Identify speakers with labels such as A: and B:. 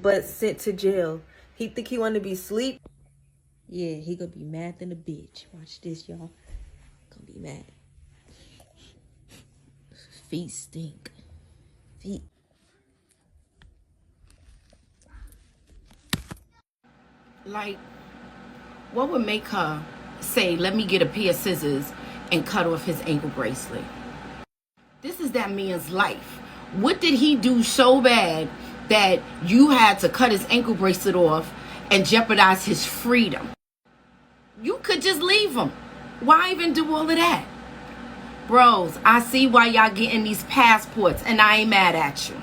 A: But sent to jail. He think he want to be sleep.
B: Yeah, he gonna be mad than a bitch. Watch this, y'all. Gonna be mad. Feet stink. Feet.
C: Like, what would make her say, let me get a pair of scissors and cut off his ankle bracelet? This is that man's life. What did he do so bad that you had to cut his ankle bracelet off and jeopardize his freedom? You could just leave him. Why even do all of that? Bros, I see why y'all getting these passports and I ain't mad at you.